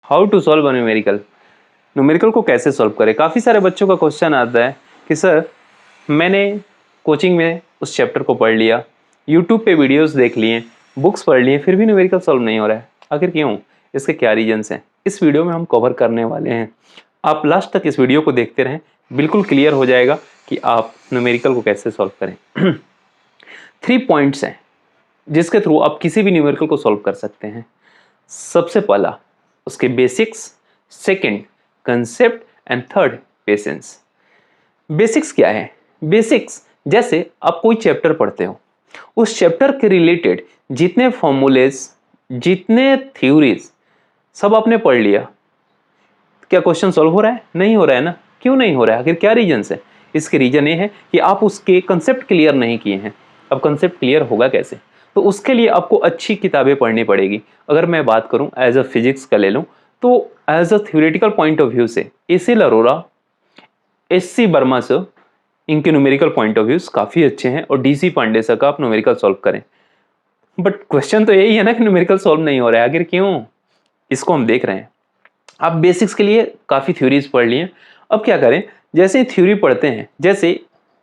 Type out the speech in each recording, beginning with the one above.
How to solve a numerical. Numerical को कैसे solve करें। काफ़ी सारे बच्चों का क्वेश्चन आता है कि सर मैंने कोचिंग में उस चैप्टर को पढ़ लिया, यूट्यूब पे वीडियोस देख लिए, बुक्स पढ़ लिए, फिर भी न्यूमेरिकल सॉल्व नहीं हो रहा है, आखिर क्यों? इसके क्या रीजंस हैं, इस वीडियो में हम कवर करने वाले हैं। आप लास्ट तक इस वीडियो को देखते रहें, बिल्कुल क्लियर हो जाएगा कि आप न्यूमेरिकल को कैसे सॉल्व करें। 3 पॉइंट्स हैं जिसके थ्रू आप किसी भी न्यूमेरिकल को सॉल्व कर सकते हैं। सबसे पहला उसके basics, second concept and third patience. Basics क्या है? बेसिक्स जैसे आप कोई चैप्टर पढ़ते हो, उस चैप्टर के रिलेटेड जितने फॉर्मूलेज, जितने थ्योरीज सब आपने पढ़ लिया, क्या क्वेश्चन सॉल्व हो रहा है? नहीं हो रहा है ना। क्यों नहीं हो रहा है? आखिर क्या रीजंस है? इसके रीजन ये है कि आप उसके कंसेप्ट क्लियर नहीं किए हैं। अब कंसेप्ट क्लियर होगा कैसे? तो उसके लिए आपको अच्छी किताबें पढ़नी पड़ेगी। अगर मैं बात करूं एज अ फिजिक्स का ले लूं, तो as a theoretical point of view से AC Arora, SC Verma sir, इनके न्यूमेरिकल पॉइंट ऑफ व्यूज काफ़ी अच्छे हैं, और डीसी पांडे सर का आप न्यूमेरिकल सॉल्व करें। बट क्वेश्चन तो यही है ना कि न्यूमेरिकल सॉल्व नहीं हो रहा है, आखिर क्यों? इसको हम देख रहे हैं। आप बेसिक्स के लिए काफ़ी थ्योरीज पढ़ लिए, अब क्या करें? जैसे थ्योरी पढ़ते हैं, जैसे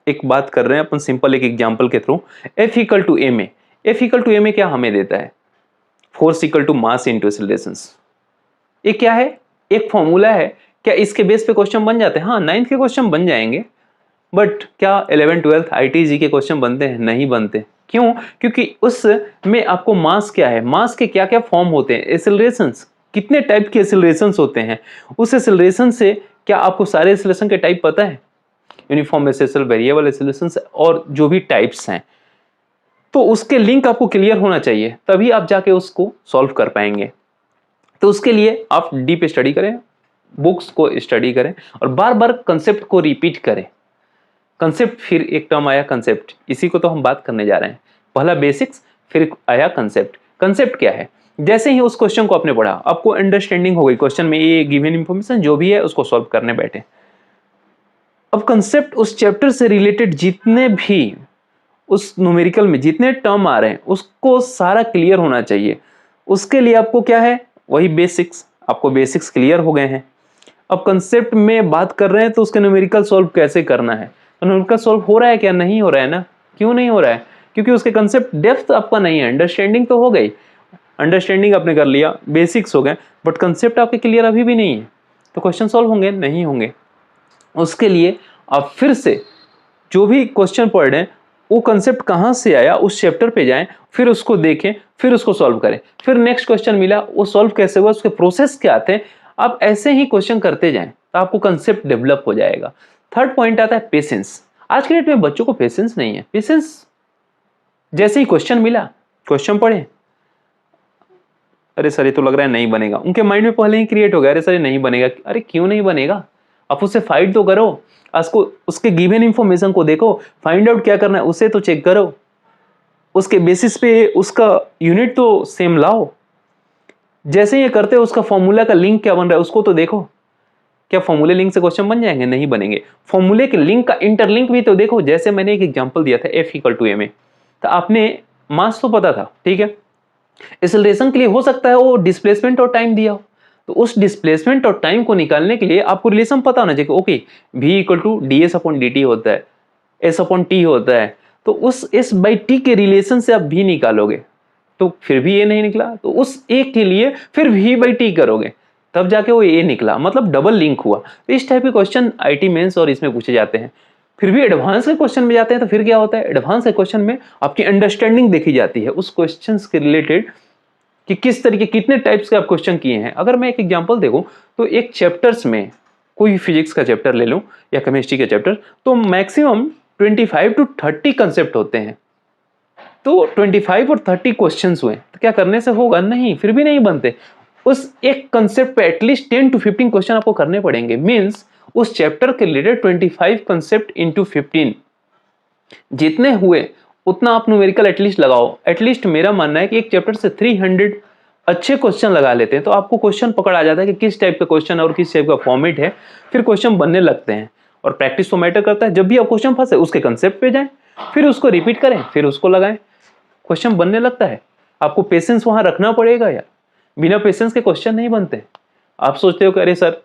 एक बात कर रहे हैं अपन सिंपल एक एग्जांपल के थ्रू, एफ इक्वल टू ए में, एफ इक्वल टू ए में क्या हमें देता है? Force equal to mass into accelerations. ये क्या है? एक फॉर्मूला है। क्या इसके बेस पे क्वेश्चन बन जाते हैं? हाँ, 9th के क्वेश्चन बन जाएंगे, बट क्या 11 12 आईटीजी के क्वेश्चन बनते हैं? नहीं बनते। क्यों? क्योंकि उस में आपको मास क्या है, मास के क्या क्या फॉर्म होते हैं, एक्सेलरेशंस, कितने टाइप के एक्सेलरेशंस होते हैं, उस एक्सेलरेशन से क्या आपको सारे एक्सेलरेशन के टाइप पता है? यूनिफॉर्म एक्सेलरेशन, वेरिएबल एक्सेलरेशन और जो भी टाइप्स हैं, तो उसके लिंक आपको क्लियर होना चाहिए, तभी आप जाके उसको सॉल्व कर पाएंगे। तो उसके लिए आप डीप स्टडी करें, बुक्स को स्टडी करें, और बार बार कंसेप्ट को रिपीट करें। कंसेप्ट, फिर एक टर्म आया कंसेप्ट, इसी को तो हम बात करने जा रहे हैं। पहला बेसिक्स, फिर आया कंसेप्ट। कंसेप्ट क्या है? जैसे ही उस क्वेश्चन को आपने पढ़ा, आपको अंडरस्टैंडिंग हो गई, क्वेश्चन में ये गिवन इंफॉर्मेशन जो भी है उसको सॉल्व करने बैठे। अब कंसेप्ट, उस चैप्टर से रिलेटेड जितने भी उस न्यूमेरिकल में जितने टर्म आ रहे हैं उसको सारा क्लियर होना चाहिए। उसके लिए आपको क्या है? वही बेसिक्स। आपको बेसिक्स क्लियर हो गए हैं। अब कंसेप्ट में बात कर रहे हैं, तो उसके न्यूमेरिकल सॉल्व कैसे करना है? तो न्यूमेरिकल सॉल्व हो रहा है क्या? नहीं हो रहा है ना। क्यों नहीं हो रहा है? क्योंकि उसके कंसेप्ट डेप्थ आपका नहीं है। अंडरस्टैंडिंग तो हो गई, अंडरस्टैंडिंग आपने कर लिया, बेसिक्स हो गए, बट कंसेप्ट आपके क्लियर अभी भी नहीं है, तो क्वेश्चन सॉल्व होंगे? नहीं होंगे। उसके लिए आप फिर से जो भी क्वेश्चन पढ़ रहे हैं, वो कंसेप्ट कहाँ से आया उस चैप्टर पे जाएं, फिर उसको देखें, फिर उसको सॉल्व करें। फिर नेक्स्ट क्वेश्चन मिला, वो सॉल्व कैसे हुआ, उसके प्रोसेस क्या आते हैं, आप ऐसे ही क्वेश्चन करते जाएं तो आपको कंसेप्ट डेवलप हो जाएगा। थर्ड पॉइंट आता है पेशेंस। आज के डेट में बच्चों को पेशेंस नहीं है। पेशेंस, जैसे ही क्वेश्चन मिला, क्वेश्चन पढ़े, अरे सर ये तो लग रहा है नहीं बनेगा, उनके माइंड में पहले ही क्रिएट हो गया, अरे सर ये नहीं बनेगा। अरे क्यों नहीं बनेगा? आप उससे फाइट तो करो, उसको, उसके गिवन इंफॉर्मेशन को देखो, फाइंड आउट क्या करना है उसे तो चेक करो, उसके बेसिस पे उसका यूनिट तो सेम लाओ। जैसे ये करते हो, उसका फॉर्मूला का लिंक क्या बन रहा है उसको तो देखो। क्या फॉर्मूले लिंक से क्वेश्चन बन जाएंगे? नहीं बनेंगे। फॉर्मूले के लिंक का इंटरलिंक भी तो देखो। जैसे मैंने एक एग्जांपल दिया था एफ इक्वल टू ए में, तो आपने मास तो पता था, ठीक है, एक्सेलरेशन के लिए हो सकता है वो डिस्प्लेसमेंट और टाइम दिया हो, तो उस डिस्प्लेसमेंट और टाइम को निकालने के लिए आपको रिलेशन पता होना चाहिए। Okay, v equal to D S upon D T होता है, एस अपॉन टी होता है, तो उस एस बाई टी के रिलेशन से आप v निकालोगे, तो फिर भी ये नहीं निकला, तो उस ए के लिए फिर v बाई टी करोगे, तब जाके वो ए निकला, मतलब डबल लिंक हुआ। तो इस टाइप के क्वेश्चन आईटी मेंस और इसमें पूछे जाते हैं। फिर भी एडवांस के क्वेश्चन में जाते हैं, तो फिर क्या होता है? एडवांस के क्वेश्चन में आपकी अंडरस्टैंडिंग देखी जाती है उस क्वेश्चन के रिलेटेड, कि किस तरीके, कितने टाइप्स के आप क्वेश्चन किए हैं। अगर मैं एक एग्जांपल देखूं, तो एक चैप्टर्स में, कोई फिजिक्स का चैप्टर ले लूं या केमिस्ट्री का चैप्टर, तो मैक्सिमम 25 टू 30 कंसेप्ट होते हैं। तो 25 और 30 क्वेश्चंस हुए, तो क्या करने से होगा? नहीं, फिर भी नहीं बनते। उस एक कंसेप्ट पे एटलीस्ट 10 टू 15 क्वेश्चन आपको करने पड़ेंगे। मीन्स उस चैप्टर के रिलेटेड 25 कंसेप्ट इंटू 15, जितने हुए उतना आप न्यूमेरिकल एटलीस्ट लगाओ। एटलीस्ट मेरा मानना है कि एक चैप्टर से 300 अच्छे क्वेश्चन लगा लेते हैं, तो आपको क्वेश्चन पकड़ आ जाता है कि किस टाइप का क्वेश्चन और किस टाइप का फॉर्मेट है, फिर क्वेश्चन बनने लगते हैं। और प्रैक्टिस तो मैटर करता है। जब भी आप क्वेश्चन फंसे, उसके कंसेप्ट पे जाएं, फिर उसको रिपीट करें, फिर उसको लगाएं, क्वेश्चन बनने लगता है। आपको पेशेंस वहां रखना पड़ेगा यार, बिना पेशेंस के क्वेश्चन नहीं बनते। आप सोचते हो कि अरे सर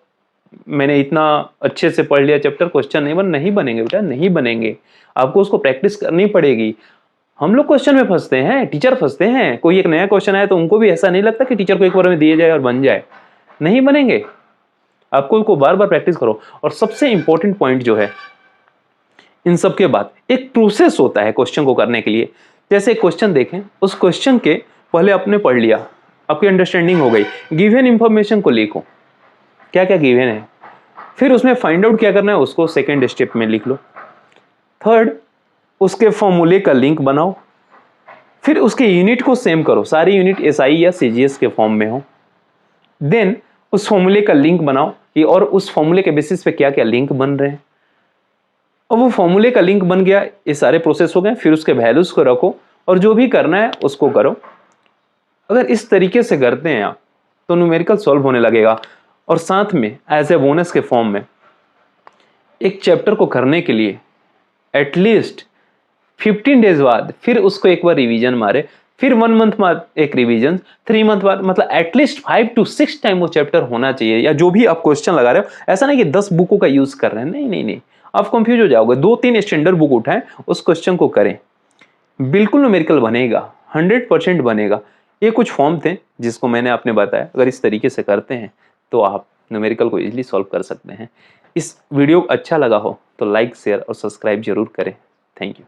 मैंने इतना अच्छे से पढ़ लिया चैप्टर, क्वेश्चन नहीं बनेंगे बेटा, नहीं बनेंगे, आपको उसको प्रैक्टिस करनी पड़ेगी। हम लोग क्वेश्चन में फंसते हैं, टीचर फंसते हैं, कोई एक नया क्वेश्चन आया तो उनको भी ऐसा नहीं लगता कि टीचर को एक बार में दिए जाए और बन जाए, नहीं बनेंगे। आपको उनको बार बार प्रैक्टिस करो। और सबसे इंपॉर्टेंट पॉइंट जो है, इन सब के बाद एक प्रोसेस होता है क्वेश्चन को करने के लिए। जैसे एक क्वेश्चन देखें, उस क्वेश्चन के पहले आपने पढ़ लिया, आपकी अंडरस्टैंडिंग हो गई, गिवन इंफॉर्मेशन को लिखो, क्या क्या गिवन है, फिर उसमें फाइंड आउट क्या करना है उसको सेकेंड स्टेप में लिख लो। थर्ड, उसके फॉर्मूले का लिंक बनाओ, फिर उसके यूनिट को सेम करो, सारी यूनिट एसआई या सीजीएस के फॉर्म में हो। देन उस फॉर्मूले का लिंक बनाओ कि और उस फॉर्मूले के बेसिस पे क्या क्या लिंक बन रहे हैं, और वो फॉर्मूले का लिंक बन गया, ये सारे प्रोसेस हो गए। फिर उसके वैल्यूज को रखो और जो भी करना है उसको करो। अगर इस तरीके से करते हैं आप तो न्यूमेरिकल सॉल्व होने लगेगा। और साथ में एज ए बोनस के फॉर्म में एक चैप्टर को करने के लिए एटलीस्ट 15 डेज बाद फिर उसको एक बार रिवीजन मारे, फिर 1 मंथ बाद एक रिवीजन, 3 मंथ बाद, मतलब एटलीस्ट 5 to 6 टाइम वो चैप्टर होना चाहिए। या जो भी आप क्वेश्चन लगा रहे हो, ऐसा नहीं कि 10 बुकों का यूज कर रहे हैं, नहीं नहीं नहीं, आप कंफ्यूज हो जाओगे। 2-3 स्टैंडर्ड बुक उठाएं, उस क्वेश्चन को करें, बिल्कुल न्यूमेरिकल बनेगा, 100% बनेगा। ये कुछ फॉर्म थे जिसको मैंने आपने बताया, अगर इस तरीके से करते हैं तो आप न्यूमेरिकल को इजीली सॉल्व कर सकते हैं। इस वीडियो अच्छा लगा हो तो लाइक, शेयर और सब्सक्राइब जरूर करें। Thank you.